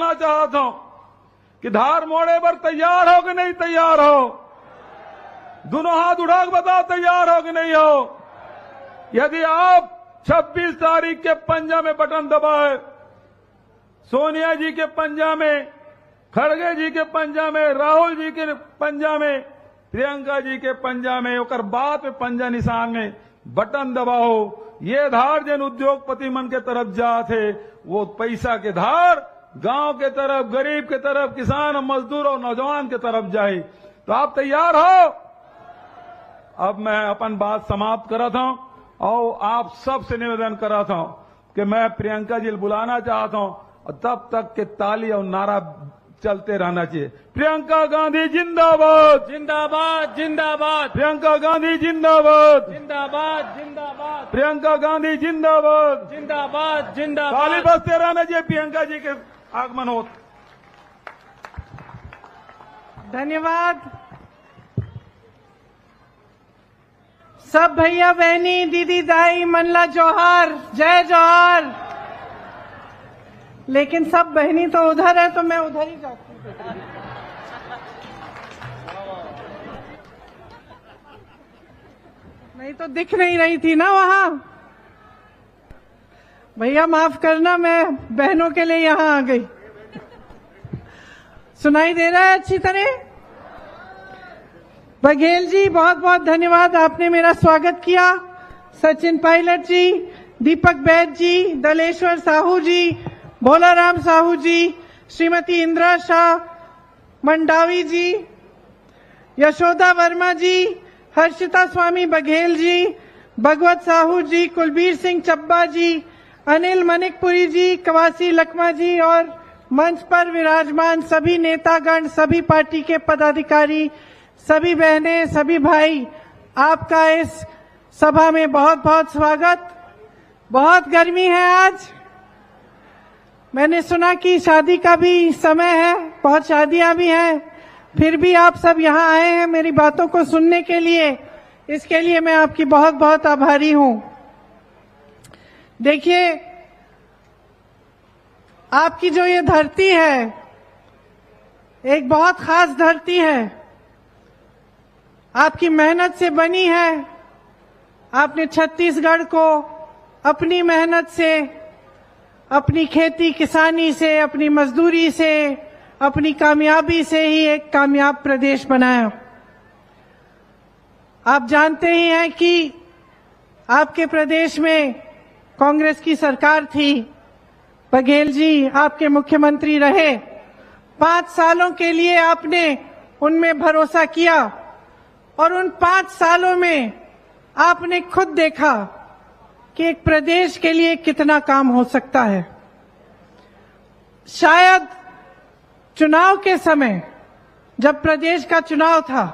चाहता हूं कि धार मोड़े पर तैयार हो कि नहीं तैयार हो? दोनों हाथ उठा के बताओ तैयार हो कि नहीं हो? यदि आप 26 तारीख के पंजा में बटन दबाए, सोनिया जी के पंजा में, खड़गे जी के पंजा में, राहुल जी के पंजा में, प्रियंका जी के पंजा में, और बाद में पंजा निशान में बटन दबाओ। ये धार जिन उद्योगपति मन के तरफ जा थे, वो पैसा के धार गांव के तरफ, गरीब के तरफ, किसान और मजदूर और नौजवान के तरफ जाए। तो आप तैयार हो? अब मैं अपन बात समाप्त करा था और आप सबसे निवेदन करा था कि मैं प्रियंका जी बुलाना चाहता हूं और तब तक के ताली और नारा चलते रहना चाहिए। प्रियंका गांधी जिंदाबाद, जिंदाबाद जिंदाबाद, प्रियंका गांधी जिंदाबाद, जिंदाबाद जिंदाबाद, प्रियंका गांधी जिंदाबाद, जिंदाबाद ताली जिंदाबाद। बजते रहना चाहिए प्रियंका जी के आगमन हो। धन्यवाद। सब भैया बहनी, दीदी दाई, मनला जोहार, जय जोहार। लेकिन सब बहनी तो उधर है, तो मैं उधर ही जाती हूँ। नहीं तो दिख नहीं रही थी ना वहां। भैया माफ करना, मैं बहनों के लिए यहां आ गई। सुनाई दे रहा है अच्छी तरह? बघेल जी बहुत बहुत धन्यवाद, आपने मेरा स्वागत किया। सचिन पायलट जी, दीपक बैद जी, दलेश्वर साहू जी, भोलाराम साहू जी, श्रीमती इंदिरा शाह मंडावी जी, यशोदा वर्मा जी, हर्षिता स्वामी बघेल जी, भगवत साहू जी, कुलबीर सिंह चब्बा जी, अनिल मनिकपुरी जी, कवासी लखमा जी और मंच पर विराजमान सभी नेतागण, सभी पार्टी के पदाधिकारी, सभी बहनें, सभी भाई, आपका इस सभा में बहुत बहुत स्वागत। बहुत गर्मी है आज। मैंने सुना कि शादी का भी समय है, बहुत शादियां भी हैं, फिर भी आप सब यहाँ आए हैं मेरी बातों को सुनने के लिए। इसके लिए मैं आपकी बहुत बहुत आभारी हूं। देखिए, आपकी जो ये धरती है, एक बहुत खास धरती है। आपकी मेहनत से बनी है। आपने छत्तीसगढ़ को अपनी मेहनत से, अपनी खेती किसानी से, अपनी मजदूरी से, अपनी कामयाबी से ही एक कामयाब प्रदेश बनाया। आप जानते ही हैं कि आपके प्रदेश में कांग्रेस की सरकार थी। बघेल जी आपके मुख्यमंत्री रहे। 5 सालों के लिए आपने उनमें भरोसा किया और उन 5 सालों में आपने खुद देखा कि एक प्रदेश के लिए कितना काम हो सकता है। शायद चुनाव के समय, जब प्रदेश का चुनाव था,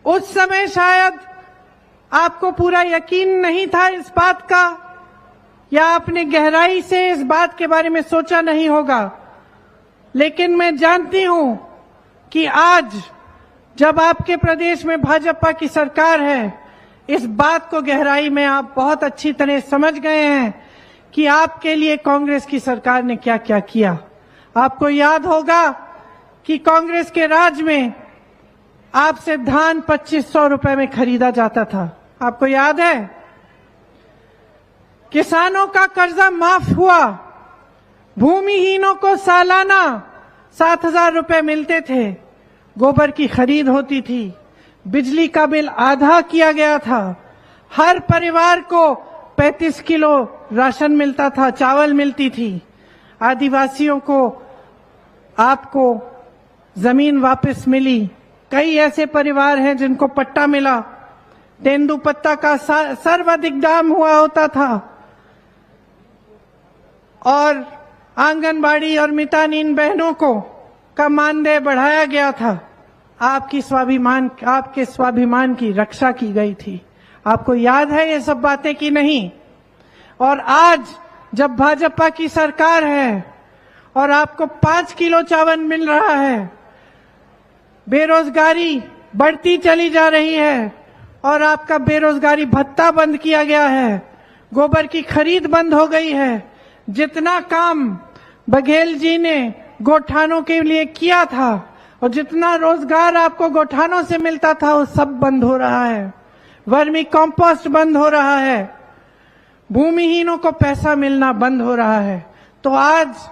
उस समय शायद आपको पूरा यकीन नहीं था इस बात का, या आपने गहराई से इस बात के बारे में सोचा नहीं होगा। लेकिन मैं जानती हूं कि आज जब आपके प्रदेश में भाजपा की सरकार है, इस बात को गहराई में आप बहुत अच्छी तरह समझ गए हैं कि आपके लिए कांग्रेस की सरकार ने क्या क्या किया। आपको याद होगा कि कांग्रेस के राज में आपसे धान 2500 रुपए में खरीदा जाता था। आपको याद है? किसानों का कर्जा माफ हुआ। भूमिहीनों को सालाना 7000 रुपए मिलते थे। गोबर की खरीद होती थी। बिजली का बिल आधा किया गया था। हर परिवार को 35 किलो राशन मिलता था, चावल मिलती थी। आदिवासियों को, आपको जमीन वापस मिली। कई ऐसे परिवार हैं जिनको पट्टा मिला। तेंदुपत्ता का सर्वाधिक दाम हुआ होता था और आंगनबाड़ी और मितानिन बहनों को का मानदेय बढ़ाया गया था। आपके स्वाभिमान की रक्षा की गई थी। आपको याद है ये सब बातें कि नहीं? और आज जब भाजपा की सरकार है और आपको 5 किलो चावल मिल रहा है, बेरोजगारी बढ़ती चली जा रही है और आपका बेरोजगारी भत्ता बंद किया गया है, गोबर की खरीद बंद हो गई है, जितना काम बघेल जी ने गौठानों के लिए किया था और जितना रोजगार आपको गौठानों से मिलता था वो सब बंद हो रहा है। वर्मी कंपोस्ट बंद हो रहा है, भूमिहीनों को पैसा मिलना बंद हो रहा है। तो आज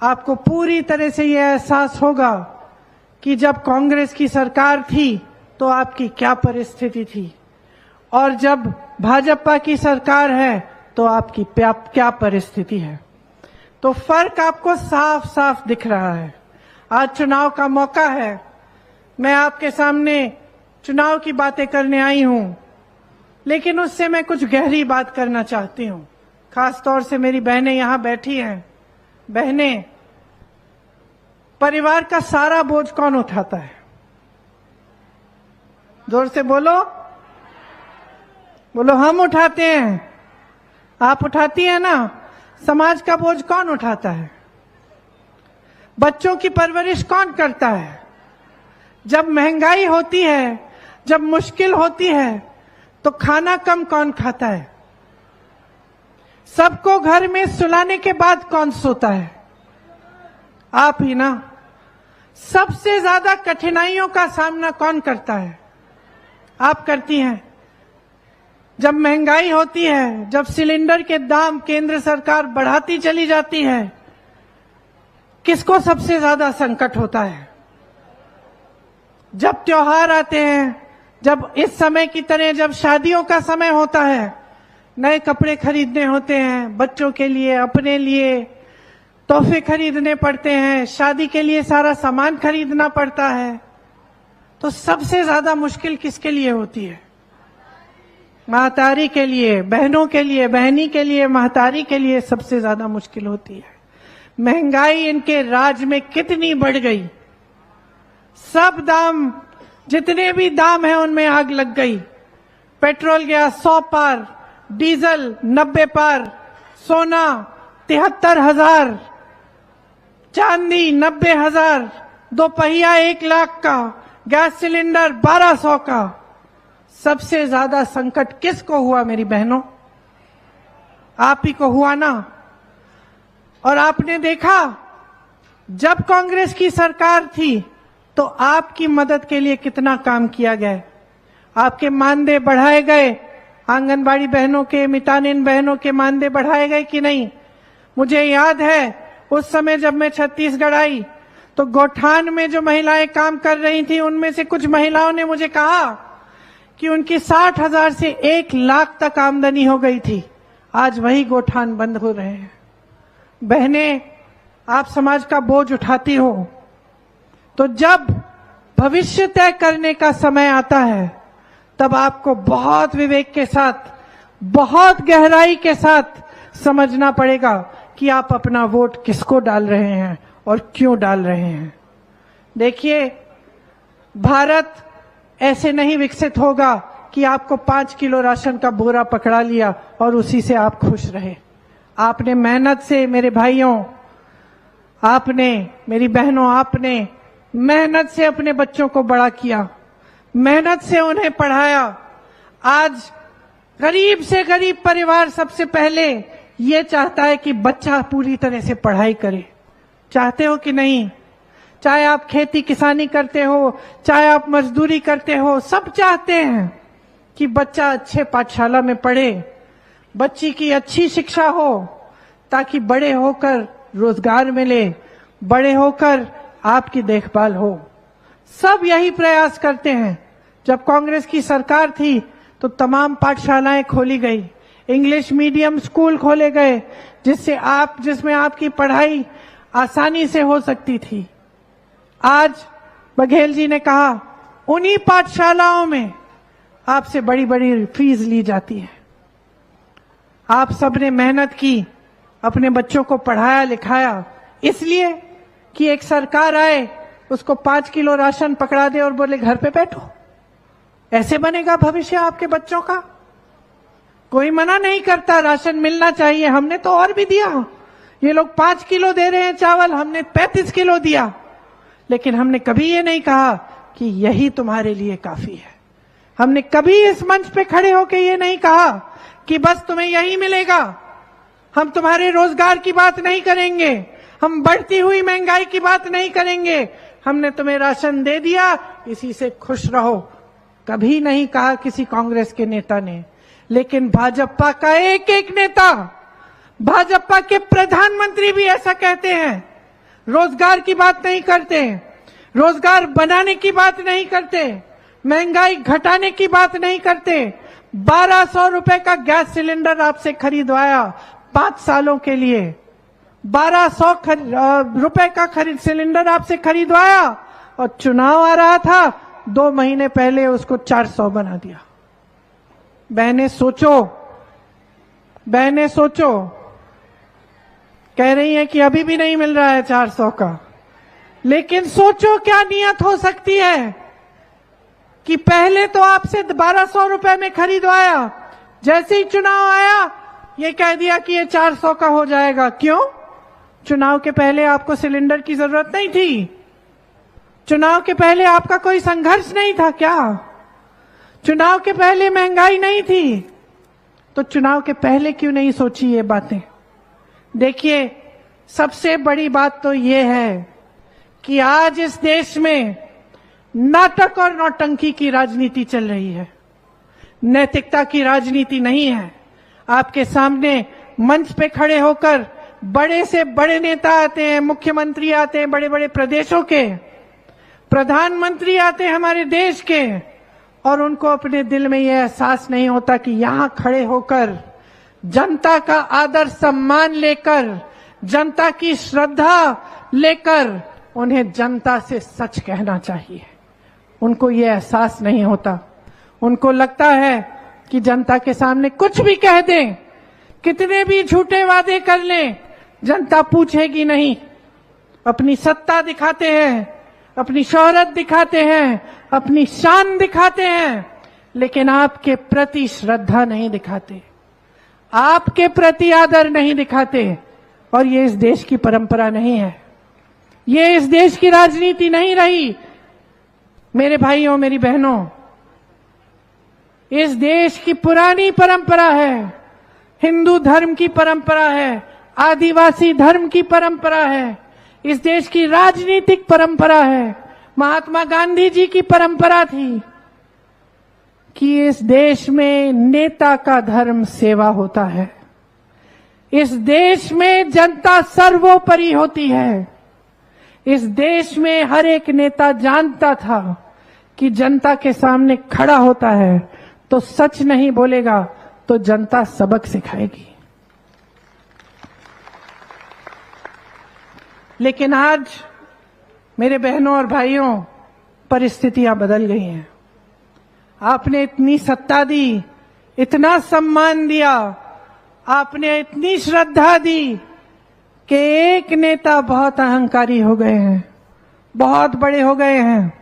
आपको पूरी तरह से यह एहसास होगा कि जब कांग्रेस की सरकार थी तो आपकी क्या परिस्थिति थी और जब भाजपा की सरकार है तो आपकी क्या परिस्थिति है। तो फर्क आपको साफ साफ दिख रहा है। आज चुनाव का मौका है, मैं आपके सामने चुनाव की बातें करने आई हूं, लेकिन उससे मैं कुछ गहरी बात करना चाहती हूं। खास तौर से मेरी बहनें यहां बैठी हैं। बहनें, परिवार का सारा बोझ कौन उठाता है? जोर से बोलो, बोलो। हम उठाते हैं, आप उठाती है ना? समाज का बोझ कौन उठाता है? बच्चों की परवरिश कौन करता है? जब महंगाई होती है, जब मुश्किल होती है, तो खाना कम कौन खाता है? सबको घर में सुलाने के बाद कौन सोता है? आप ही ना। सबसे ज्यादा कठिनाइयों का सामना कौन करता है? आप करती हैं। जब महंगाई होती है, जब सिलेंडर के दाम केंद्र सरकार बढ़ाती चली जाती है, किसको सबसे ज्यादा संकट होता है? जब त्योहार आते हैं, जब इस समय की तरह जब शादियों का समय होता है, नए कपड़े खरीदने होते हैं, बच्चों के लिए, अपने लिए तोहफे खरीदने पड़ते हैं, शादी के लिए सारा सामान खरीदना पड़ता है, तो सबसे ज्यादा मुश्किल किसके लिए होती है? महतारी के लिए, बहनों के लिए, बहनी के लिए, महतारी के लिए सबसे ज्यादा मुश्किल होती है। महंगाई इनके राज में कितनी बढ़ गई, सब दाम, जितने भी दाम है उनमें आग लग गई। पेट्रोल गया 100 पार, डीजल 90 पार, सोना 73,000, चांदी 90,000, दोपहिया 1 लाख का, गैस सिलेंडर 1200 का। सबसे ज्यादा संकट किसको हुआ मेरी बहनों? आप ही को हुआ ना। और आपने देखा, जब कांग्रेस की सरकार थी तो आपकी मदद के लिए कितना काम किया गया। आपके मानदेय बढ़ाए गए, आंगनबाड़ी बहनों के, मितानिन बहनों के मानदेय बढ़ाए गए कि नहीं? मुझे याद है उस समय जब मैं छत्तीसगढ़ आई तो गौठान में जो महिलाएं काम कर रही थी, उनमें से कुछ महिलाओं ने मुझे कहा कि उनकी 60,000 से 1 लाख तक आमदनी हो गई थी। आज वही गौठान बंद हो रहे हैं। बहनें, आप समाज का बोझ उठाती हो, तो जब भविष्य तय करने का समय आता है तब आपको बहुत विवेक के साथ, बहुत गहराई के साथ समझना पड़ेगा कि आप अपना वोट किसको डाल रहे हैं और क्यों डाल रहे हैं। देखिए, भारत ऐसे नहीं विकसित होगा कि आपको 5 किलो राशन का बोरा पकड़ा लिया और उसी से आप खुश रहे। आपने मेहनत से, मेरे भाइयों, आपने, मेरी बहनों, आपने मेहनत से अपने बच्चों को बड़ा किया, मेहनत से उन्हें पढ़ाया। आज गरीब से गरीब परिवार सबसे पहले ये चाहता है कि बच्चा पूरी तरह से पढ़ाई करे। चाहते हो कि नहीं? चाहे आप खेती किसानी करते हो, चाहे आप मजदूरी करते हो, सब चाहते हैं कि बच्चा अच्छे पाठशाला में पढ़े, बच्ची की अच्छी शिक्षा हो, ताकि बड़े होकर रोजगार मिले, बड़े होकर आपकी देखभाल हो। सब यही प्रयास करते हैं। जब कांग्रेस की सरकार थी तो तमाम पाठशालाएं खोली गई, इंग्लिश मीडियम स्कूल खोले गए, जिसमें आपकी पढ़ाई आसानी से हो सकती थी। आज बघेल जी ने कहा, उन्हीं पाठशालाओं में आपसे बड़ी बड़ी फीस ली जाती है। आप सबने मेहनत की, अपने बच्चों को पढ़ाया लिखाया, इसलिए कि एक सरकार आए, उसको 5 किलो राशन पकड़ा दे और बोले घर पे बैठो। ऐसे बनेगा भविष्य आपके बच्चों का? कोई मना नहीं करता, राशन मिलना चाहिए, हमने तो और भी दिया। ये लोग 5 किलो दे रहे हैं चावल, हमने 35 किलो दिया, लेकिन हमने कभी ये नहीं कहा कि यही तुम्हारे लिए काफी है। हमने कभी इस मंच पे खड़े होकर ये नहीं कहा कि बस तुम्हें यही मिलेगा। हम तुम्हारे रोजगार की बात नहीं करेंगे, हम बढ़ती हुई महंगाई की बात नहीं करेंगे। हमने तुम्हें राशन दे दिया, इसी से खुश रहो, कभी नहीं कहा किसी कांग्रेस के नेता ने। लेकिन भाजपा का एक एक नेता, भाजपा के प्रधानमंत्री भी ऐसा कहते हैं। रोजगार की बात नहीं करते, रोजगार बनाने की बात नहीं करते, महंगाई घटाने की बात नहीं करते। 1200 रुपए का गैस सिलेंडर आपसे खरीदवाया 5 सालों के लिए, 1200 रुपए का सिलेंडर आपसे खरीदवाया, और चुनाव आ रहा था 2 महीने पहले उसको 400 बना दिया। बहनें सोचो, बहनें सोचो, कह रही हैं कि अभी भी नहीं मिल रहा है 400 का, लेकिन सोचो क्या नियत हो सकती है कि पहले तो आपसे 1200 रुपए में खरीदवाया, जैसे ही चुनाव आया ये कह दिया कि ये 400 का हो जाएगा। क्यों? चुनाव के पहले आपको सिलेंडर की जरूरत नहीं थी? चुनाव के पहले आपका कोई संघर्ष नहीं था क्या? चुनाव के पहले महंगाई नहीं थी? तो चुनाव के पहले क्यों नहीं सोची ये बातें? देखिए, सबसे बड़ी बात तो ये है कि आज इस देश में नाटक और नौटंकी की राजनीति चल रही है, नैतिकता की राजनीति नहीं है। आपके सामने मंच पे खड़े होकर बड़े से बड़े नेता आते हैं, मुख्यमंत्री आते हैं बड़े बड़े प्रदेशों के, प्रधानमंत्री आते हैं हमारे देश के, और उनको अपने दिल में यह एहसास नहीं होता कि यहां खड़े होकर जनता का आदर सम्मान लेकर, जनता की श्रद्धा लेकर उन्हें जनता से सच कहना चाहिए। उनको ये एहसास नहीं होता। उनको लगता है कि जनता के सामने कुछ भी कह दें, कितने भी झूठे वादे कर लें, जनता पूछेगी नहीं। अपनी सत्ता दिखाते हैं, अपनी शोहरत दिखाते हैं, अपनी शान दिखाते हैं, लेकिन आपके प्रति श्रद्धा नहीं दिखाते, आपके प्रति आदर नहीं दिखाते। और ये इस देश की परंपरा नहीं है, ये इस देश की राजनीति नहीं रही। मेरे भाइयों, मेरी बहनों, इस देश की पुरानी परंपरा है, हिंदू धर्म की परंपरा है, आदिवासी धर्म की परंपरा है, इस देश की राजनीतिक परंपरा है। महात्मा गांधी जी की परंपरा थी कि इस देश में नेता का धर्म सेवा होता है, इस देश में जनता सर्वोपरि होती है, इस देश में हर एक नेता जानता था कि जनता के सामने खड़ा होता है तो सच नहीं बोलेगा तो जनता सबक सिखाएगी। लेकिन आज मेरे बहनों और भाइयों, परिस्थितियां बदल गई हैं। आपने इतनी सत्ता दी, इतना सम्मान दिया, आपने इतनी श्रद्धा दी कि एक नेता बहुत अहंकारी हो गए हैं, बहुत बड़े हो गए हैं,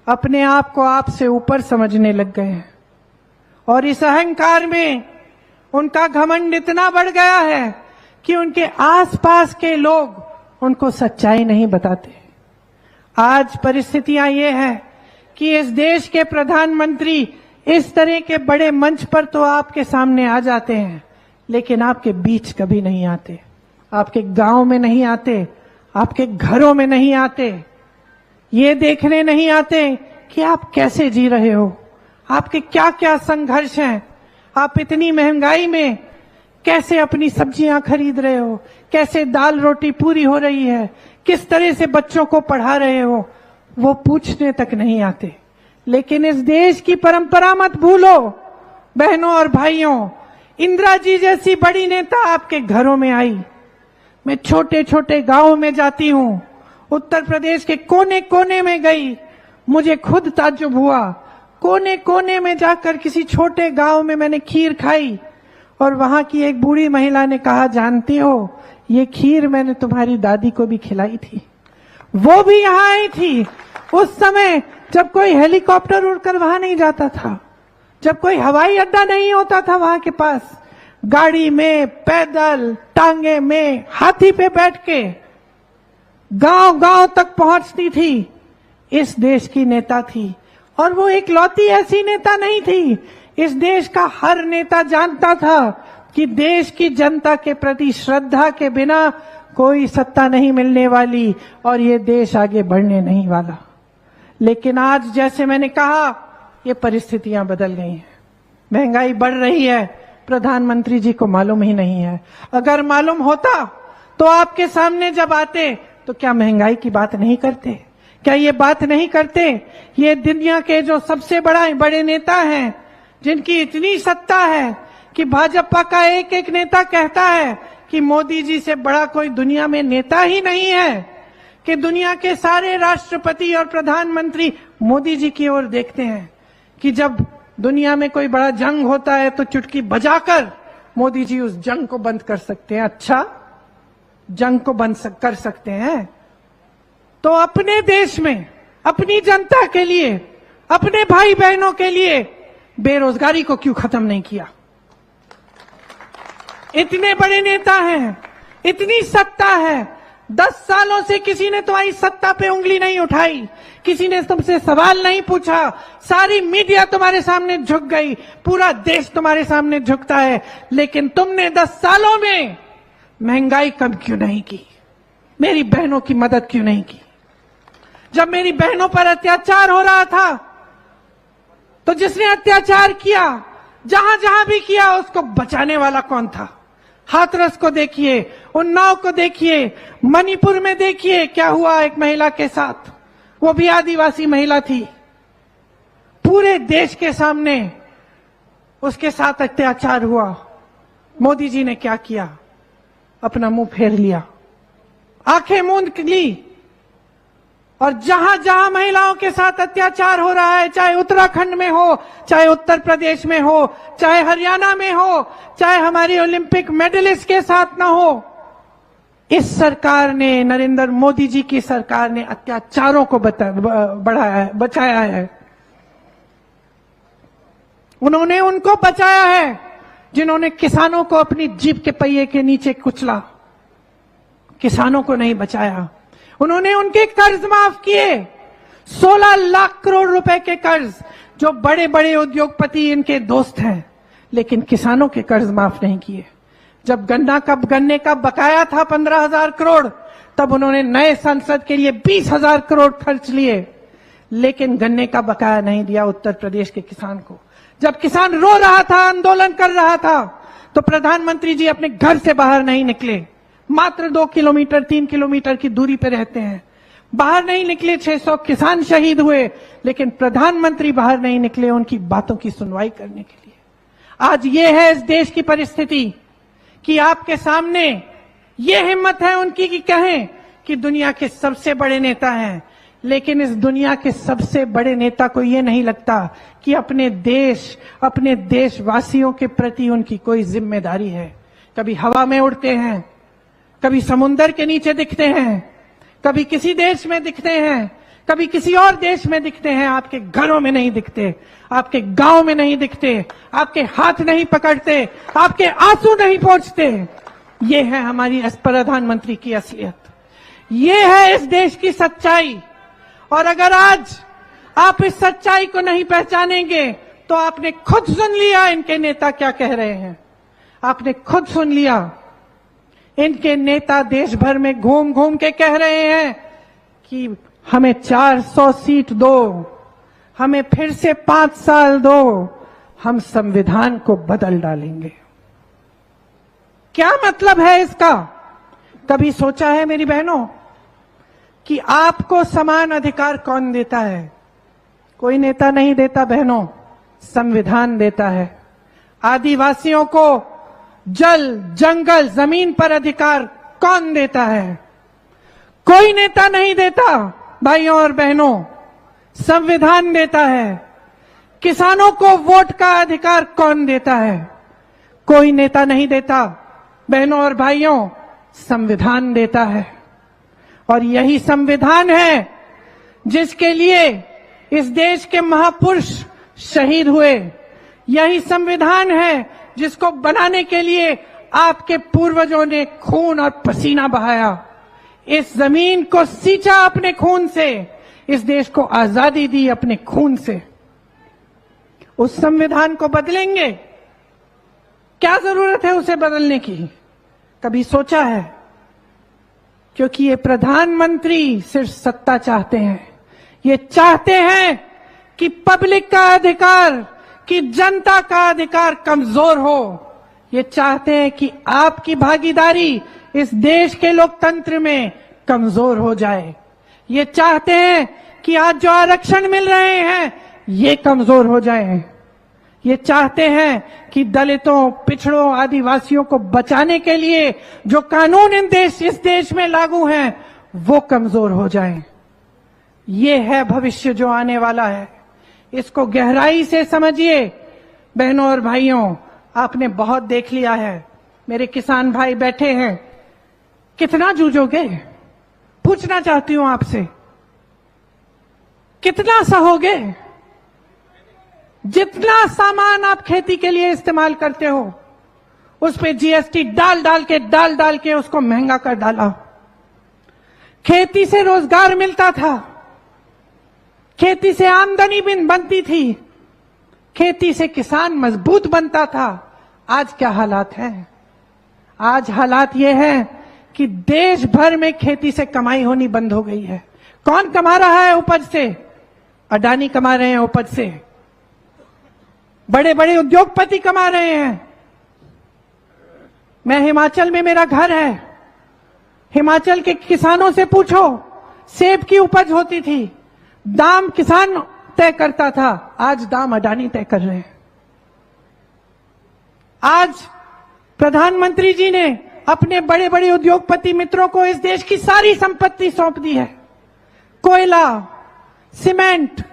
अपने आप को आपसे ऊपर समझने लग गए हैं। और इस अहंकार में उनका घमंड इतना बढ़ गया है कि उनके आसपास के लोग उनको सच्चाई नहीं बताते। आज परिस्थितियां ये है कि इस देश के प्रधानमंत्री इस तरह के बड़े मंच पर तो आपके सामने आ जाते हैं, लेकिन आपके बीच कभी नहीं आते, आपके गांव में नहीं आते, आपके घरों में नहीं आते, ये देखने नहीं आते कि आप कैसे जी रहे हो, आपके क्या क्या संघर्ष हैं, आप इतनी महंगाई में कैसे अपनी सब्जियां खरीद रहे हो, कैसे दाल रोटी पूरी हो रही है, किस तरह से बच्चों को पढ़ा रहे हो, वो पूछने तक नहीं आते। लेकिन इस देश की परंपरा मत भूलो बहनों और भाइयों, इंदिरा जी जैसी बड़ी नेता आपके घरों में आई। मैं छोटे छोटे गांवों में जाती हूं, उत्तर प्रदेश के कोने कोने में गई, मुझे खुद ताज्जुब हुआ। कोने कोने में जाकर किसी छोटे गांव में मैंने खीर खाई और वहां की एक बूढ़ी महिला ने कहा, जानती हो ये खीर मैंने तुम्हारी दादी को भी खिलाई थी, वो भी यहाँ आई थी उस समय जब कोई हेलीकॉप्टर उड़कर वहां नहीं जाता था, जब कोई हवाई अड्डा नहीं होता था वहां के पास, गाड़ी में, पैदल, टांगे में, हाथी पे बैठ के गांव गांव तक पहुंचती थी। इस देश की नेता थी, और वो एक लौती ऐसी नेता नहीं थी। इस देश का हर नेता जानता था कि देश की जनता के प्रति श्रद्धा के बिना कोई सत्ता नहीं मिलने वाली और ये देश आगे बढ़ने नहीं वाला। लेकिन आज जैसे मैंने कहा, ये परिस्थितियां बदल गई हैं। महंगाई बढ़ रही है, प्रधानमंत्री जी को मालूम ही नहीं है। अगर मालूम होता तो आपके सामने जब आते तो क्या महंगाई की बात नहीं करते? क्या ये बात नहीं करते? ये दुनिया के जो सबसे बड़े नेता हैं, जिनकी इतनी सत्ता है कि भाजपा का एक एक नेता कहता है कि मोदी जी से बड़ा कोई दुनिया में नेता ही नहीं है, कि दुनिया के सारे राष्ट्रपति और प्रधानमंत्री मोदी जी की ओर देखते हैं, कि जब दुनिया में कोई बड़ा जंग होता है तो चुटकी बजाकर मोदी जी उस जंग को बंद कर सकते हैं। अच्छा, जंग को बंद कर सकते हैं तो अपने देश में अपनी जनता के लिए, अपने भाई बहनों के लिए बेरोजगारी को क्यों खत्म नहीं किया? इतने बड़े नेता हैं, इतनी सत्ता है, 10 सालों से किसी ने तुम्हारी सत्ता पे उंगली नहीं उठाई, किसी ने तुमसे सवाल नहीं पूछा, सारी मीडिया तुम्हारे सामने झुक गई, पूरा देश तुम्हारे सामने झुकता है, लेकिन तुमने 10 सालों में महंगाई कम क्यों नहीं की? मेरी बहनों की मदद क्यों नहीं की? जब मेरी बहनों पर अत्याचार हो रहा था तो जिसने अत्याचार किया, जहां जहां भी किया, उसको बचाने वाला कौन था? हाथरस को देखिए, उन्नाव को देखिए, मणिपुर में देखिए क्या हुआ एक महिला के साथ, वो भी आदिवासी महिला थी। पूरे देश के सामने उसके साथ अत्याचार हुआ। मोदी जी ने क्या किया? अपना मुंह फेर लिया, आंखें मूंद ली, और जहां जहां महिलाओं के साथ अत्याचार हो रहा है, चाहे उत्तराखंड में हो, चाहे उत्तर प्रदेश में हो, चाहे हरियाणा में हो, चाहे हमारी ओलंपिक मेडलिस्ट के साथ ना हो, इस सरकार ने, नरेंद्र मोदी जी की सरकार ने अत्याचारों को बचाया है। उन्होंने उनको बचाया है जिन्होंने किसानों को अपनी जीप के पहिए के नीचे कुचला, किसानों को नहीं बचाया। उन्होंने उनके कर्ज माफ किए, 16 लाख करोड़ रुपए के कर्ज, जो बड़े बड़े उद्योगपति इनके दोस्त हैं, लेकिन किसानों के कर्ज माफ नहीं किए। जब गन्ने का बकाया था 15,000 करोड़, तब उन्होंने नए संसद के लिए 20,000 करोड़ खर्च लिए, लेकिन गन्ने का बकाया नहीं दिया उत्तर प्रदेश के किसान को। जब किसान रो रहा था, आंदोलन कर रहा था, तो प्रधानमंत्री जी अपने घर से बाहर नहीं निकले। मात्र 2 किलोमीटर 3 किलोमीटर की दूरी पर रहते हैं, बाहर नहीं निकले। 600 किसान शहीद हुए, लेकिन प्रधानमंत्री बाहर नहीं निकले उनकी बातों की सुनवाई करने के लिए। आज ये है इस देश की परिस्थिति कि आपके सामने ये हिम्मत है उनकी कि कहें कि दुनिया के सबसे बड़े नेता हैं, लेकिन इस दुनिया के सबसे बड़े नेता को ये नहीं लगता कि अपने देश, अपने देशवासियों के प्रति उनकी कोई जिम्मेदारी है। कभी हवा में उड़ते हैं, कभी समुंदर के नीचे दिखते हैं, कभी किसी देश में दिखते हैं, कभी किसी और देश में दिखते हैं, आपके घरों में नहीं दिखते, आपके गांव में नहीं दिखते, आपके हाथ नहीं पकड़ते, आपके आंसू नहीं पहुंचते। ये है हमारी प्रधानमंत्री की असलियत, ये है इस देश की सच्चाई। और अगर आज आप इस सच्चाई को नहीं पहचानेंगे तो आपने खुद सुन लिया इनके नेता क्या कह रहे हैं, आपने खुद सुन लिया। इनके नेता देश भर में घूम घूम के कह रहे हैं कि हमें 400 सीट दो, हमें फिर से 5 साल दो, हम संविधान को बदल डालेंगे। क्या मतलब है इसका? कभी सोचा है मेरी बहनों कि आपको समान अधिकार कौन देता है? कोई नेता नहीं देता बहनों, संविधान देता है। आदिवासियों को जल, जंगल, जमीन पर अधिकार कौन देता है? कोई नेता नहीं देता भाइयों और बहनों, संविधान देता है। किसानों को वोट का अधिकार कौन देता है? कोई नेता नहीं देता बहनों और भाइयों, संविधान देता है। और यही संविधान है जिसके लिए इस देश के महापुरुष शहीद हुए। यही संविधान है जिसको बनाने के लिए आपके पूर्वजों ने खून और पसीना बहाया, इस जमीन को सींचा अपने खून से, इस देश को आजादी दी अपने खून से। उस संविधान को बदलेंगे? क्या जरूरत है उसे बदलने की? कभी सोचा है? क्योंकि ये प्रधानमंत्री सिर्फ सत्ता चाहते हैं। ये चाहते हैं कि पब्लिक का अधिकार, कि जनता का अधिकार कमजोर हो। ये चाहते हैं कि आपकी भागीदारी इस देश के लोकतंत्र में कमजोर हो जाए। ये चाहते हैं कि आज जो आरक्षण मिल रहे हैं ये कमजोर हो जाए। ये चाहते हैं कि दलितों, पिछड़ों, आदिवासियों को बचाने के लिए जो कानून इस देश में लागू हैं वो कमजोर हो जाएं। ये है भविष्य जो आने वाला है। इसको गहराई से समझिए। बहनों और भाइयों, आपने बहुत देख लिया है। मेरे किसान भाई बैठे हैं, कितना जूझोगे? पूछना चाहती हूं आपसे, कितना सहोगे? जितना सामान आप खेती के लिए इस्तेमाल करते हो उस पे जीएसटी डाल डाल के उसको महंगा कर डाला। खेती से रोजगार मिलता था, खेती से आमदनी बनती थी, खेती से किसान मजबूत बनता था। आज क्या हालात है? आज हालात ये है कि देश भर में खेती से कमाई होनी बंद हो गई है। कौन कमा रहा है उपज से? अडानी कमा रहे हैं उपज से, बड़े बड़े उद्योगपति कमा रहे हैं। मैं हिमाचल में, मेरा घर है, हिमाचल के किसानों से पूछो, सेब की उपज होती थी, दाम किसान तय करता था, आज दाम अडानी तय कर रहे हैं। आज प्रधानमंत्री जी ने अपने बड़े बड़े उद्योगपति मित्रों को इस देश की सारी संपत्ति सौंप दी है। कोयला, सीमेंट,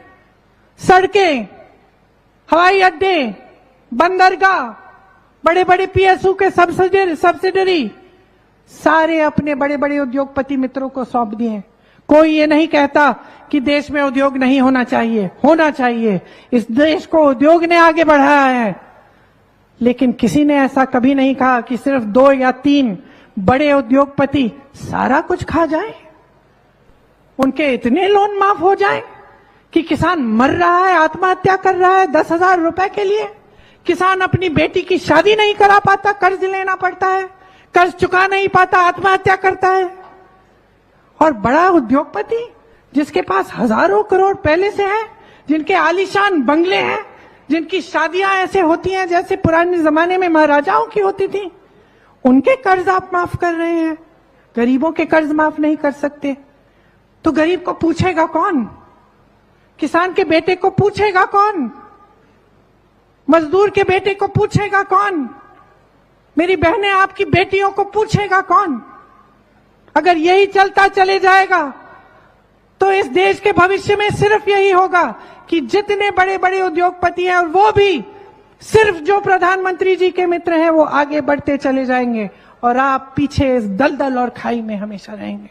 सड़कें, हवाई अड्डे, बंदरगाह, बड़े बड़े पीएसयू के सब्सिडरी सारे अपने बड़े बड़े उद्योगपति मित्रों को सौंप दिए। कोई ये नहीं कहता कि देश में उद्योग नहीं होना चाहिए, होना चाहिए। इस देश को उद्योग ने आगे बढ़ाया है, लेकिन किसी ने ऐसा कभी नहीं कहा कि सिर्फ 2 या 3 बड़े उद्योगपति सारा कुछ खा जाएं, उनके इतने लोन माफ हो जाएं कि किसान मर रहा है, आत्महत्या कर रहा है 10,000 रुपए के लिए। किसान अपनी बेटी की शादी नहीं करा पाता, कर्ज लेना पड़ता है, कर्ज चुका नहीं पाता, आत्महत्या करता है। और बड़ा उद्योगपति जिसके पास हजारों करोड़ पहले से है, जिनके आलीशान बंगले हैं, जिनकी शादियां ऐसे होती हैं जैसे पुराने जमाने में महाराजाओं की होती थी, उनके कर्ज आप माफ कर रहे हैं, गरीबों के कर्ज माफ नहीं कर सकते। तो गरीब को पूछेगा कौन? किसान के बेटे को पूछेगा कौन? मजदूर के बेटे को पूछेगा कौन? मेरी बहनें, आपकी बेटियों को पूछेगा कौन? अगर यही चलता चले जाएगा तो इस देश के भविष्य में सिर्फ यही होगा कि जितने बड़े बड़े उद्योगपति हैं, और वो भी सिर्फ जो प्रधानमंत्री जी के मित्र हैं, वो आगे बढ़ते चले जाएंगे और आप पीछे इस दलदल और खाई में हमेशा रहेंगे।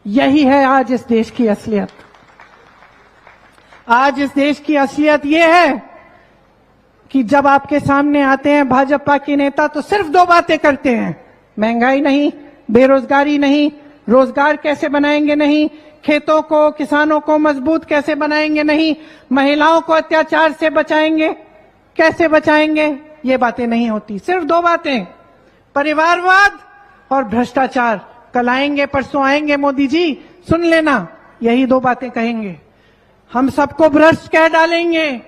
यही है आज इस देश की असलियत। आज इस देश की असलियत यह है कि जब आपके सामने आते हैं भाजपा के नेता तो सिर्फ 2 बातें करते हैं, महंगाई नहीं, बेरोजगारी नहीं, रोजगार कैसे बनाएंगे नहीं, खेतों को, किसानों को मजबूत कैसे बनाएंगे नहीं, महिलाओं को अत्याचार से बचाएंगे, कैसे बचाएंगे, ये बातें नहीं होती। सिर्फ 2 बातें, परिवारवाद और भ्रष्टाचार। कल आएंगे, परसों आएंगे मोदी जी, सुन लेना, यही 2 बातें कहेंगे। हम सबको भ्रष्ट कह डालेंगे,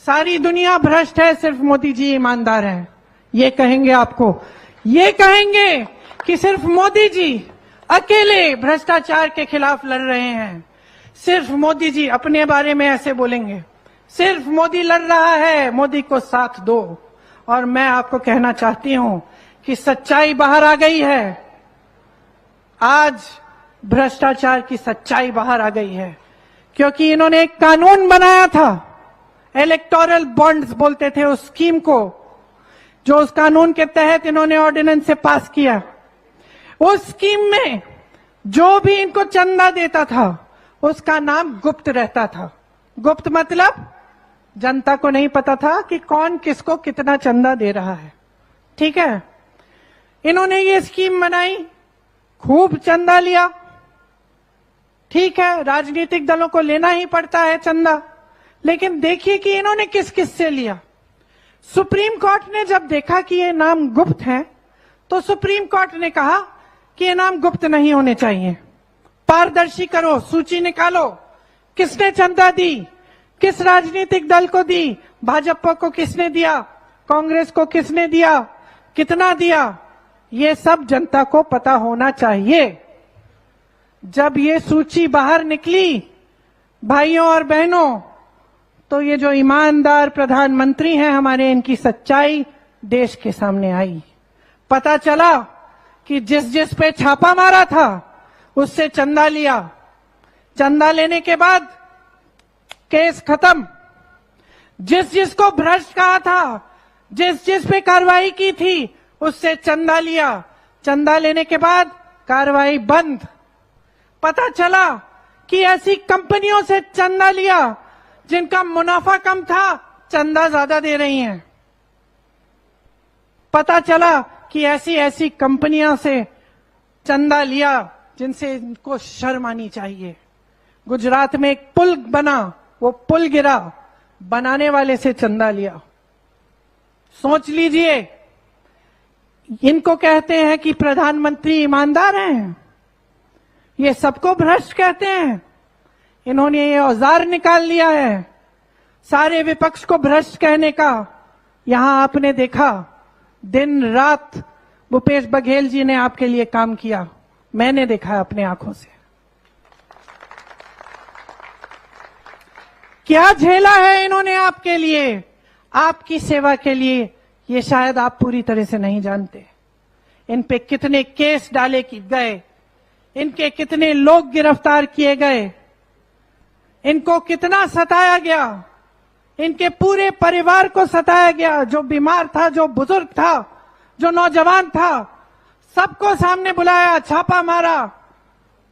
सारी दुनिया भ्रष्ट है, सिर्फ मोदी जी ईमानदार हैं, ये कहेंगे आपको। ये कहेंगे कि सिर्फ मोदी जी अकेले भ्रष्टाचार के खिलाफ लड़ रहे हैं, सिर्फ मोदी जी अपने बारे में ऐसे बोलेंगे, सिर्फ मोदी लड़ रहा है, मोदी को साथ दो। और मैं आपको कहना चाहती हूं कि सच्चाई बाहर आ गई है। आज भ्रष्टाचार की सच्चाई बाहर आ गई है, क्योंकि इन्होंने एक कानून बनाया था, इलेक्टोरल बॉन्ड्स बोलते थे उस स्कीम को, जो उस कानून के तहत इन्होंने ऑर्डिनेंस से पास किया। उस स्कीम में जो भी इनको चंदा देता था उसका नाम गुप्त रहता था। गुप्त मतलब जनता को नहीं पता था कि कौन किसको कितना चंदा दे रहा है। ठीक है, इन्होंने ये स्कीम बनाई, खूब चंदा लिया। ठीक है, राजनीतिक दलों को लेना ही पड़ता है चंदा, लेकिन देखिए कि इन्होंने किस किस से लिया। सुप्रीम कोर्ट ने जब देखा कि ये नाम गुप्त है, तो सुप्रीम कोर्ट ने कहा ये नाम गुप्त नहीं होने चाहिए। पारदर्शी करो, सूची निकालो, किसने चंदा दी, किस राजनीतिक दल को दी, भाजपा को किसने दिया, कांग्रेस को किसने दिया, कितना दिया, ये सब जनता को पता होना चाहिए। जब ये सूची बाहर निकली भाइयों और बहनों, तो ये जो ईमानदार प्रधानमंत्री हैं हमारे, इनकी सच्चाई देश के सामने आई। पता चला कि जिस पे छापा मारा था उससे चंदा लिया, चंदा लेने के बाद केस खत्म। जिस को भ्रष्ट कहा था, जिस पे कार्रवाई की थी उससे चंदा लिया, चंदा लेने के बाद कार्रवाई बंद। पता चला कि ऐसी कंपनियों से चंदा लिया जिनका मुनाफा कम था, चंदा ज्यादा दे रही हैं। पता चला कि ऐसी कंपनियों से चंदा लिया जिनसे इनको शर्म आनी चाहिए। गुजरात में एक पुल बना, वो पुल गिरा, बनाने वाले से चंदा लिया। सोच लीजिए, इनको कहते हैं कि प्रधानमंत्री ईमानदार हैं, ये सबको भ्रष्ट कहते हैं। इन्होंने ये औजार निकाल लिया है सारे विपक्ष को भ्रष्ट कहने का। यहां आपने देखा दिन रात भूपेश बघेल जी ने आपके लिए काम किया, मैंने देखा अपने आंखों से। क्या झेला है इन्होंने आपके लिए, आपकी सेवा के लिए, ये शायद आप पूरी तरह से नहीं जानते। इन पे कितने केस डाले गए, इनके कितने लोग गिरफ्तार किए गए, इनको कितना सताया गया, इनके पूरे परिवार को सताया गया। जो बीमार था, जो बुजुर्ग था, जो नौजवान था, सबको सामने बुलाया, छापा मारा,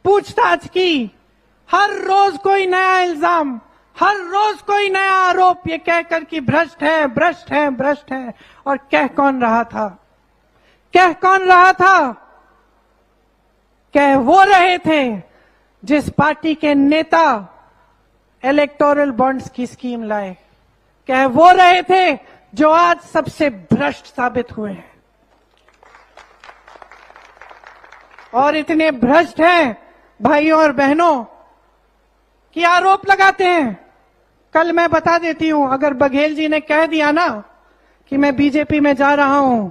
पूछताछ की। हर रोज कोई नया इल्जाम, हर रोज कोई नया आरोप, ये कहकर कि भ्रष्ट है, भ्रष्ट है, भ्रष्ट है। और कह कौन रहा था, कह कौन रहा था? कह वो रहे थे जिस पार्टी के नेता इलेक्टोरल बॉन्ड्स की स्कीम लाए। कह वो रहे थे जो आज सबसे भ्रष्ट साबित हुए हैं। और इतने भ्रष्ट हैं भाइयों और बहनों कि आरोप लगाते हैं। कल मैं बता देती हूं, अगर बघेल जी ने कह दिया ना कि मैं बीजेपी में जा रहा हूं,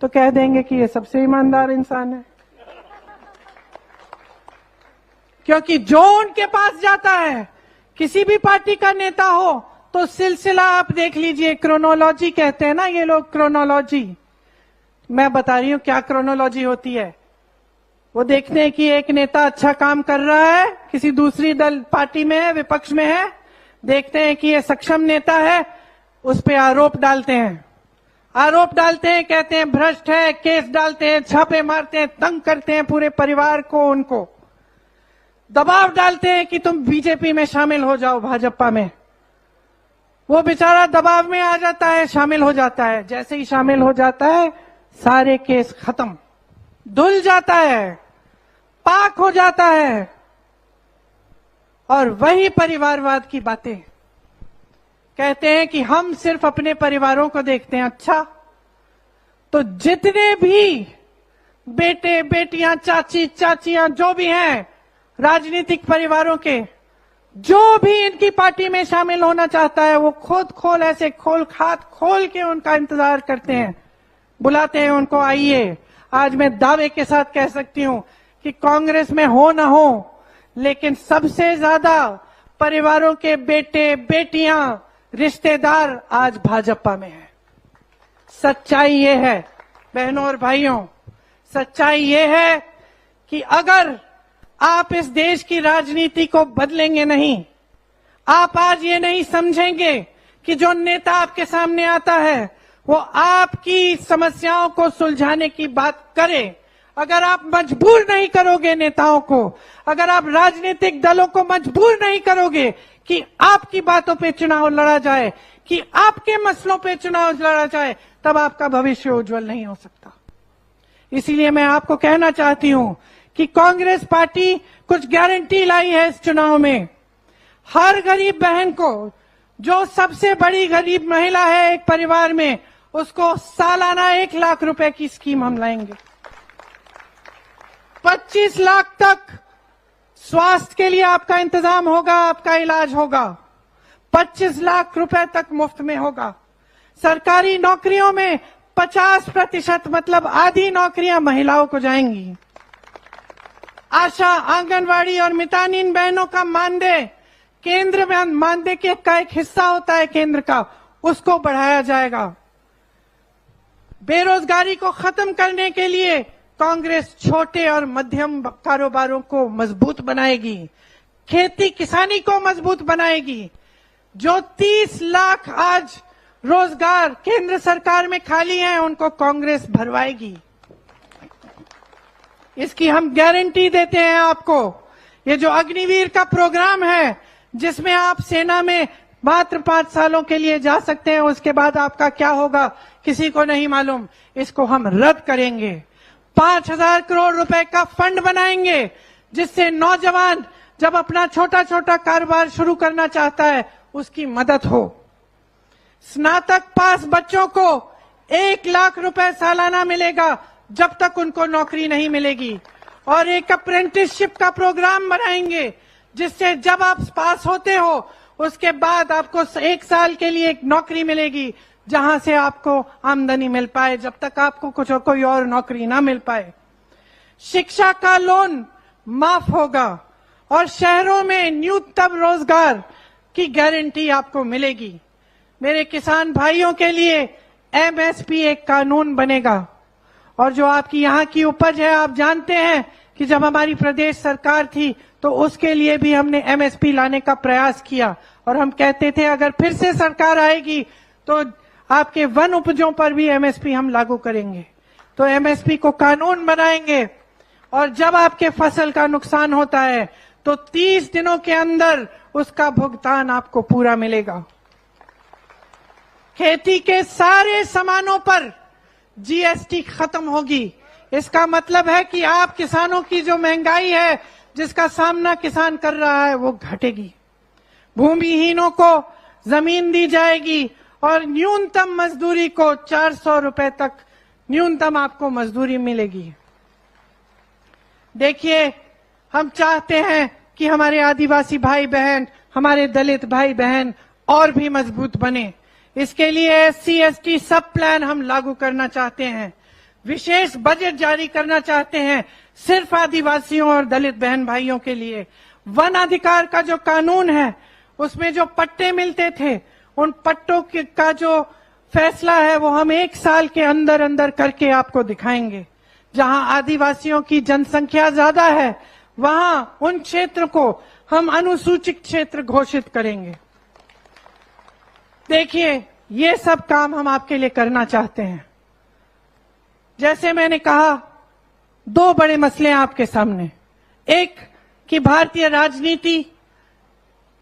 तो कह देंगे कि ये सबसे ईमानदार इंसान है। क्योंकि जो उनके पास जाता है, किसी भी पार्टी का नेता हो, तो सिलसिला आप देख लीजिए, क्रोनोलॉजी कहते हैं ना ये लोग, क्रोनोलॉजी। मैं बता रही हूं क्या क्रोनोलॉजी होती है। वो देखते हैं कि एक नेता अच्छा काम कर रहा है, किसी दूसरी दल पार्टी में है, विपक्ष में है, देखते हैं कि ये सक्षम नेता है, उस पे आरोप डालते हैं, आरोप डालते हैं, कहते हैं भ्रष्ट है, केस डालते हैं, छापे मारते हैं, तंग करते हैं पूरे परिवार को, उनको दबाव डालते हैं कि तुम बीजेपी में शामिल हो जाओ, भाजपा में। वो बेचारा दबाव में आ जाता है, शामिल हो जाता है। जैसे ही शामिल हो जाता है, सारे केस खत्म, धुल जाता है, पाक हो जाता है। और वही परिवारवाद की बातें कहते हैं कि हम सिर्फ अपने परिवारों को देखते हैं। अच्छा, तो जितने भी बेटे बेटियां, चाची चाचियां, जो भी हैं राजनीतिक परिवारों के, जो भी इनकी पार्टी में शामिल होना चाहता है, वो खोल ऐसे हाथ खोल के उनका इंतजार करते हैं, बुलाते हैं उनको, आइए। आज मैं दावे के साथ कह सकती हूं कि कांग्रेस में हो ना हो, लेकिन सबसे ज्यादा परिवारों के बेटे बेटियां, रिश्तेदार आज भाजपा में है। सच्चाई ये है बहनों और भाइयों, सच्चाई ये है कि अगर आप इस देश की राजनीति को बदलेंगे नहीं, आप आज ये नहीं समझेंगे कि जो नेता आपके सामने आता है वो आपकी समस्याओं को सुलझाने की बात करे, अगर आप मजबूर नहीं करोगे नेताओं को, अगर आप राजनीतिक दलों को मजबूर नहीं करोगे कि आपकी बातों पे चुनाव लड़ा जाए, कि आपके मसलों पे चुनाव लड़ा जाए, तब आपका भविष्य उज्जवल नहीं हो सकता। इसीलिए मैं आपको कहना चाहती हूं कि कांग्रेस पार्टी कुछ गारंटी लाई है इस चुनाव में। हर गरीब बहन को, जो सबसे बड़ी गरीब महिला है एक परिवार में, उसको सालाना 1 लाख रुपए की स्कीम हम लाएंगे। 25 लाख तक स्वास्थ्य के लिए आपका इंतजाम होगा, आपका इलाज होगा। 25 लाख रुपए तक मुफ्त में होगा। सरकारी नौकरियों में 50% मतलब आधी नौकरियां महिलाओं को जाएंगी। आशा, आंगनवाड़ी और मितानिन बहनों का मानदेय केंद्र में मानदेय का एक हिस्सा होता है केंद्र का, उसको बढ़ाया जाएगा। बेरोजगारी को खत्म करने के लिए कांग्रेस छोटे और मध्यम कारोबारों को मजबूत बनाएगी, खेती किसानी को मजबूत बनाएगी। जो 30 लाख आज रोजगार केंद्र सरकार में खाली हैं, उनको कांग्रेस भरवाएगी। इसकी हम गारंटी देते हैं आपको। ये जो अग्निवीर का प्रोग्राम है, जिसमें आप सेना में मात्र 5 सालों के लिए जा सकते हैं, उसके बाद आपका क्या होगा किसी को नहीं मालूम, इसको हम रद्द करेंगे। 5,000 करोड़ रुपए का फंड बनाएंगे, जिससे नौजवान जब अपना छोटा छोटा कारोबार शुरू करना चाहता है, उसकी मदद हो। स्नातक पास बच्चों को 1 लाख रुपए सालाना मिलेगा जब तक उनको नौकरी नहीं मिलेगी। और एक अप्रेंटिसशिप का प्रोग्राम बनाएंगे, जिससे जब आप पास होते हो उसके बाद आपको 1 साल के लिए एक नौकरी मिलेगी, जहां से आपको आमदनी मिल पाए, जब तक आपको कोई और नौकरी ना मिल पाए। शिक्षा का लोन माफ होगा और शहरों में न्यूनतम रोजगार की गारंटी आपको मिलेगी। मेरे किसान भाइयों के लिए एमएसपी एक कानून बनेगा। और जो आपकी यहाँ की उपज है, आप जानते हैं कि जब हमारी प्रदेश सरकार थी तो उसके लिए भी हमने एमएसपी लाने का प्रयास किया, और हम कहते थे अगर फिर से सरकार आएगी तो आपके वन उपजों पर भी एमएसपी हम लागू करेंगे। तो एमएसपी को कानून बनाएंगे, और जब आपके फसल का नुकसान होता है तो 30 दिनों के अंदर उसका भुगतान आपको पूरा मिलेगा। खेती के सारे सामानों पर जीएसटी खत्म होगी। इसका मतलब है कि आप किसानों की जो महंगाई है, जिसका सामना किसान कर रहा है, वो घटेगी। भूमिहीनों को जमीन दी जाएगी और न्यूनतम मजदूरी को 400 रुपए तक न्यूनतम आपको मजदूरी मिलेगी। देखिए, हम चाहते हैं कि हमारे आदिवासी भाई बहन, हमारे दलित भाई बहन और भी मजबूत बने। इसके लिए एससी एसटी सब प्लान हम लागू करना चाहते हैं। विशेष बजट जारी करना चाहते हैं सिर्फ आदिवासियों और दलित बहन भाइयों के लिए। वन अधिकार का जो कानून है, उसमें जो पट्टे मिलते थे, उन पट्टों का जो फैसला है वो हम 1 साल के अंदर अंदर करके आपको दिखाएंगे। जहां आदिवासियों की जनसंख्या ज्यादा है, वहां उन क्षेत्र को हम अनुसूचित क्षेत्र घोषित करेंगे। देखिए, ये सब काम हम आपके लिए करना चाहते हैं। जैसे मैंने कहा, 2 बड़े मसले हैं आपके सामने। एक कि भारतीय राजनीति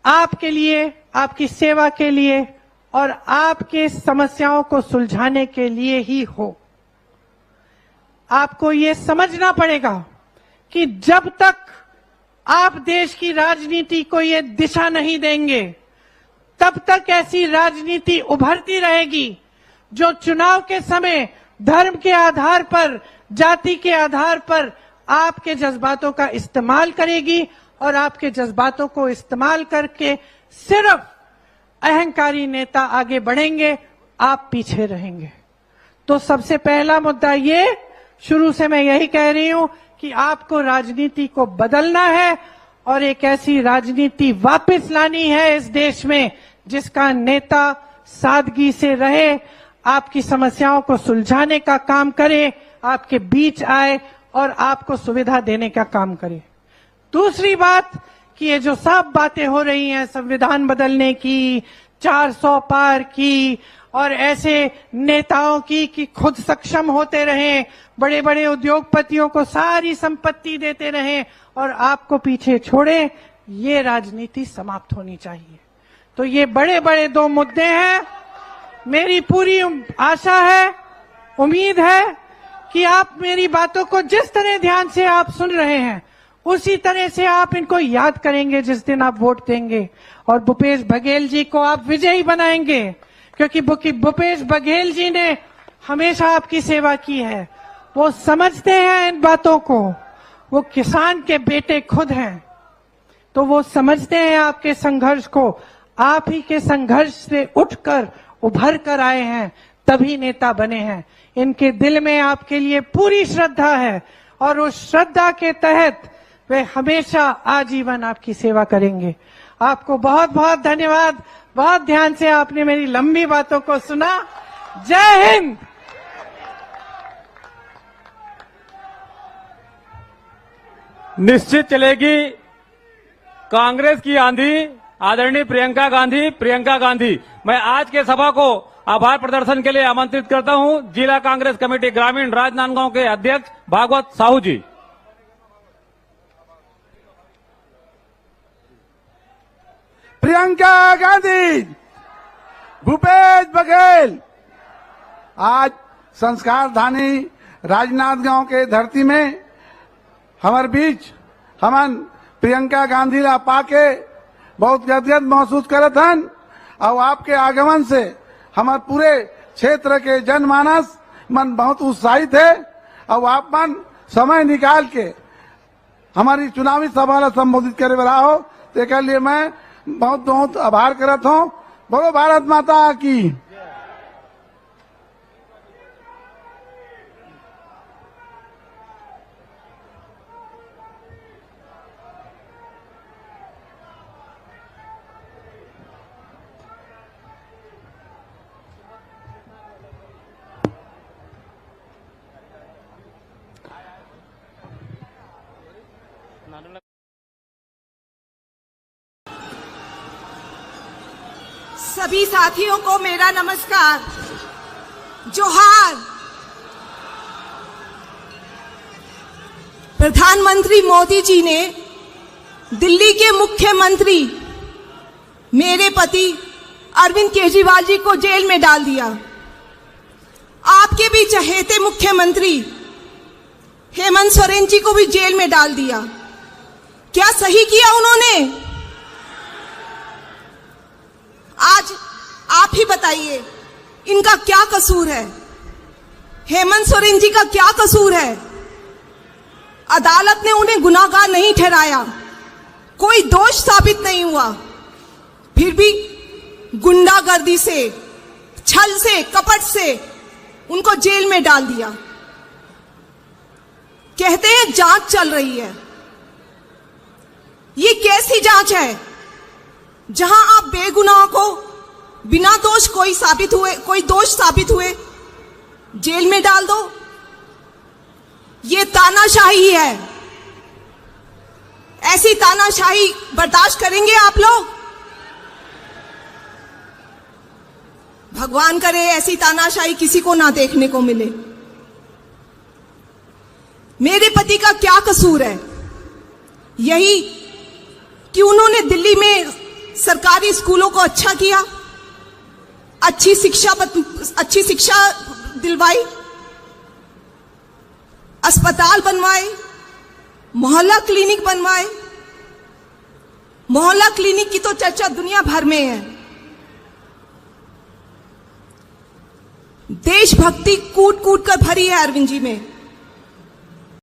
आपके लिए, आपकी सेवा के लिए और आपके समस्याओं को सुलझाने के लिए ही हो। आपको ये समझना पड़ेगा कि जब तक आप देश की राजनीति को ये दिशा नहीं देंगे, तब तक ऐसी राजनीति उभरती रहेगी जो चुनाव के समय धर्म के आधार पर, जाति के आधार पर आपके जज्बातों का इस्तेमाल करेगी, और आपके जज्बातों को इस्तेमाल करके सिर्फ अहंकारी नेता आगे बढ़ेंगे, आप पीछे रहेंगे। तो सबसे पहला मुद्दा ये, शुरू से मैं यही कह रही हूं कि आपको राजनीति को बदलना है और एक ऐसी राजनीति वापस लानी है इस देश में जिसका नेता सादगी से रहे, आपकी समस्याओं को सुलझाने का काम करे, आपके बीच आए और आपको सुविधा देने का काम करे। दूसरी बात कि ये जो सब बातें हो रही हैं संविधान बदलने की, 400 पार की, और ऐसे नेताओं की कि खुद सक्षम होते रहें, बड़े बड़े उद्योगपतियों को सारी संपत्ति देते रहें और आपको पीछे छोड़े, ये राजनीति समाप्त होनी चाहिए। तो ये बड़े बड़े 2 मुद्दे हैं। मेरी पूरी आशा है, उम्मीद है कि आप मेरी बातों को जिस तरह ध्यान से आप सुन रहे हैं, उसी तरह से आप इनको याद करेंगे जिस दिन आप वोट देंगे, और भूपेश बघेल जी को आप विजयी बनाएंगे, क्योंकि भूपेश बघेल जी ने हमेशा आपकी सेवा की है। वो समझते हैं इन बातों को, वो किसान के बेटे खुद हैं, तो वो समझते हैं आपके संघर्ष को। आप ही के संघर्ष से उठकर उभर कर आए हैं, तभी नेता बने हैं। इनके दिल में आपके लिए पूरी श्रद्धा है और उस श्रद्धा के तहत वे हमेशा आजीवन आपकी सेवा करेंगे। आपको बहुत बहुत धन्यवाद। बहुत ध्यान से आपने मेरी लंबी बातों को सुना। जय हिंद। निश्चित चलेगी कांग्रेस की आंधी। आदरणीय प्रियंका गांधी, मैं आज के सभा को आभार प्रदर्शन के लिए आमंत्रित करता हूं। जिला कांग्रेस कमेटी ग्रामीण राजनांदगांव के अध्यक्ष भागवत साहू जी। प्रियंका गांधी, भूपेश बघेल, आज संस्कार धानी राजनांदगांव के धरती में हमारे बीच हमन प्रियंका गांधी ला पाके बहुत गदगद महसूस करत हन। और आपके आगमन से हमारे पूरे क्षेत्र के जनमानस मन बहुत उत्साहित है। और आप मन समय निकाल के हमारी चुनावी सभा ला संबोधित करे वाला हो, तो लिए मैं बहुत बहुत आभार करत हूँ। बोलो भारत माता की। सभी साथियों को मेरा नमस्कार, जोहार। प्रधानमंत्री मोदी जी ने दिल्ली के मुख्यमंत्री मेरे पति अरविंद केजरीवाल जी को जेल में डाल दिया। आपके भी चहेते मुख्यमंत्री हेमंत सोरेन जी को भी जेल में डाल दिया। क्या सही किया उन्होंने? आज आप ही बताइए, इनका क्या कसूर है? हेमंत सोरेन जी का क्या कसूर है? अदालत ने उन्हें गुनाहगार नहीं ठहराया, कोई दोष साबित नहीं हुआ, फिर भी गुंडागर्दी से, छल से, कपट से उनको जेल में डाल दिया। कहते हैं जांच चल रही है। ये कैसी जांच है जहां आप बेगुनाह को बिना दोष कोई दोष साबित हुए जेल में डाल दो? ये तानाशाही है। ऐसी तानाशाही बर्दाश्त करेंगे आप लोग? भगवान करे ऐसी तानाशाही किसी को ना देखने को मिले। मेरे पति का क्या कसूर है? यही कि उन्होंने दिल्ली में सरकारी स्कूलों को अच्छा किया, अच्छी शिक्षा दिलवाई, अस्पताल बनवाए, मोहल्ला क्लिनिक बनवाए। मोहल्ला क्लिनिक की तो चर्चा दुनिया भर में है। देशभक्ति कूट कूट कर भरी है अरविंद जी में।